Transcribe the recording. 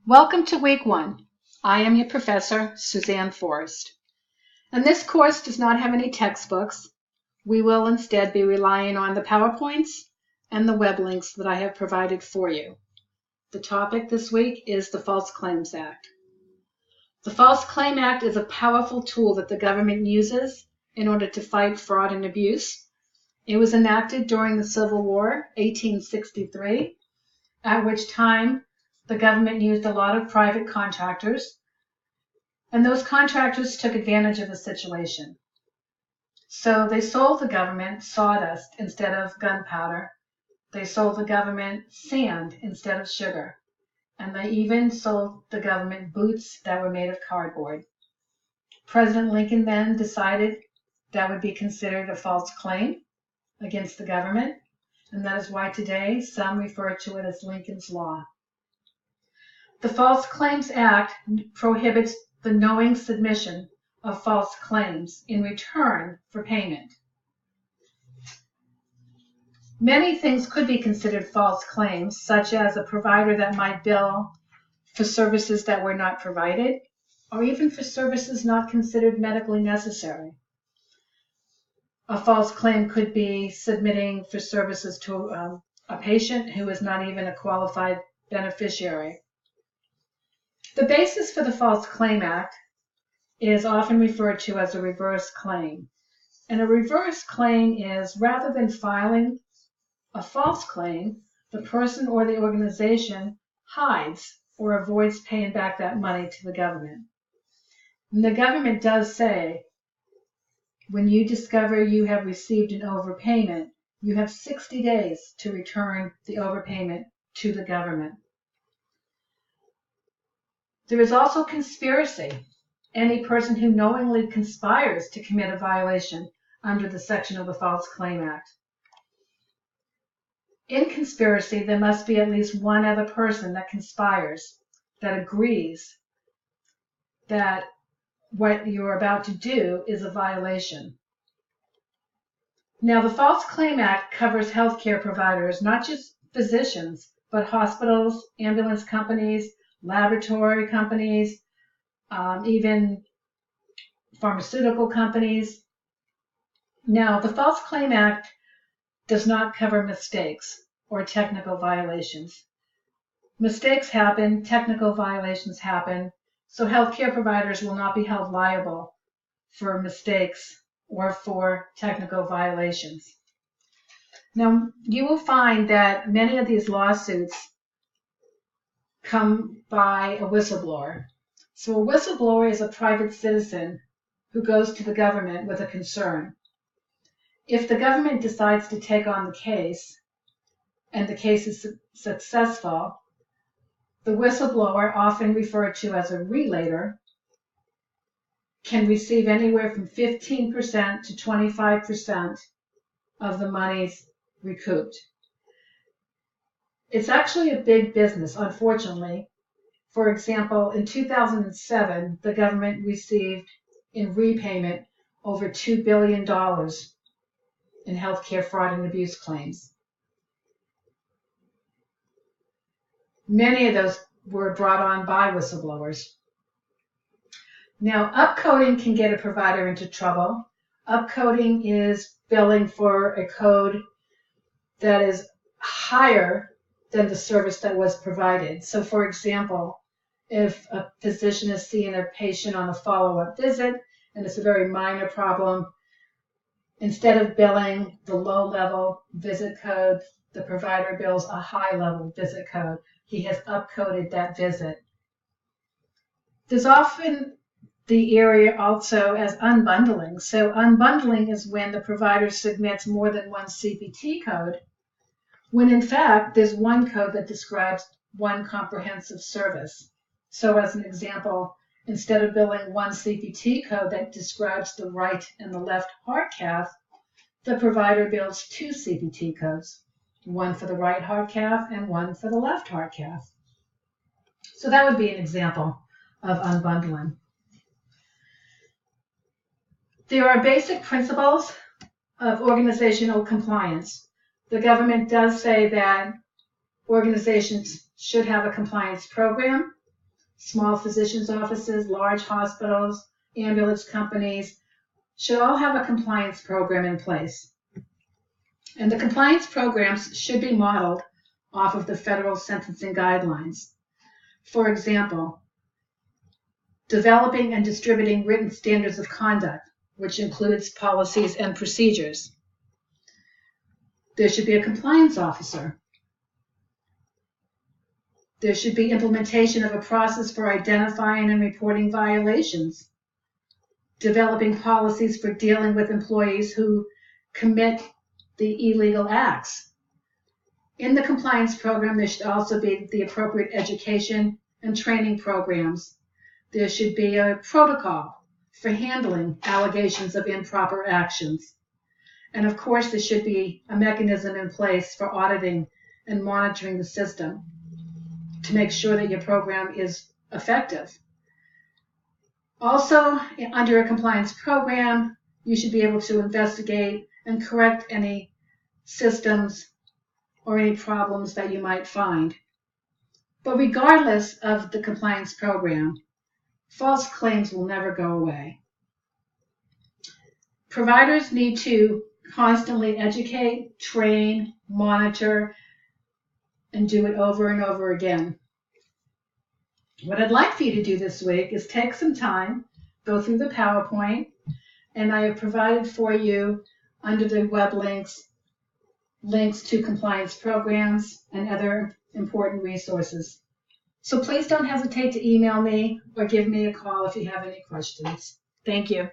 Welcome to week 1. I am your professor, Suzanne Forrest. And this course does not have any textbooks. We will instead be relying on the PowerPoints and the web links that I have provided for you. The topic this week is the False Claims Act. The False Claim Act is a powerful tool that the government uses in order to fight fraud and abuse. It was enacted during the Civil War, 1863, at which time the government used a lot of private contractors, and those contractors took advantage of the situation. So they sold the government sawdust instead of gunpowder. They sold the government sand instead of sugar. And they even sold the government boots that were made of cardboard. President Lincoln then decided that would be considered a false claim against the government, and that is why today some refer to it as Lincoln's Law. The False Claims Act prohibits the knowing submission of false claims in return for payment. Many things could be considered false claims, such as a provider that might bill for services that were not provided, or even for services not considered medically necessary. A false claim could be submitting for services to a patient who is not even a qualified beneficiary. The basis for the False Claim Act is often referred to as a reverse claim. And a reverse claim is, rather than filing a false claim, the person or the organization hides or avoids paying back that money to the government. And the government does say, when you discover you have received an overpayment, you have 60 days to return the overpayment to the government. There is also conspiracy. Any person who knowingly conspires to commit a violation under the section of the False Claim Act. In conspiracy, there must be at least one other person that conspires, that agrees that what you're about to do is a violation. Now, the False Claim Act covers healthcare providers, not just physicians, but hospitals, ambulance companies, laboratory companies, even pharmaceutical companies. Now, the False Claim Act does not cover mistakes or technical violations. Mistakes happen, technical violations happen, so healthcare providers will not be held liable for mistakes or for technical violations. Now, you will find that many of these lawsuits come by a whistleblower. So a whistleblower is a private citizen who goes to the government with a concern. If the government decides to take on the case, and the case is successful, the whistleblower, often referred to as a relator, can receive anywhere from 15% to 25% of the monies recouped. It's actually a big business, unfortunately. For example, in 2007, the government received in repayment over $2 billion in healthcare fraud and abuse claims. Many of those were brought on by whistleblowers. Now, upcoding can get a provider into trouble. Upcoding is billing for a code that is higher than the service that was provided. So, for example, if a physician is seeing a patient on a follow-up visit and it's a very minor problem, instead of billing the low-level visit code, the provider bills a high-level visit code. He has upcoded that visit. There's often the area also as unbundling. So unbundling is when the provider submits more than one CPT code, when in fact there's one code that describes one comprehensive service. So as an example, instead of billing one CPT code that describes the right and the left heart cath, the provider bills two CPT codes, one for the right heart cath and one for the left heart cath. So that would be an example of unbundling. There are basic principles of organizational compliance. The government does say that organizations should have a compliance program. small physicians' offices, large hospitals, ambulance companies should all have a compliance program in place. And the compliance programs should be modeled off of the federal sentencing guidelines. For example, developing and distributing written standards of conduct, which includes policies and procedures. There should be a compliance officer. There should be implementation of a process for identifying and reporting violations, developing policies for dealing with employees who commit the illegal acts. In the compliance program, there should also be the appropriate education and training programs. There should be a protocol for handling allegations of improper actions. And of course, there should be a mechanism in place for auditing and monitoring the system to make sure that your program is effective. Also, under a compliance program, you should be able to investigate and correct any systems or any problems that you might find. But regardless of the compliance program, false claims will never go away. Providers need to constantly educate, train, monitor, and do it over and over again. What I'd like for you to do this week is take some time, go through the PowerPoint, and I have provided for you under the web links to compliance programs and other important resources. So please don't hesitate to email me or give me a call if you have any questions. Thank you.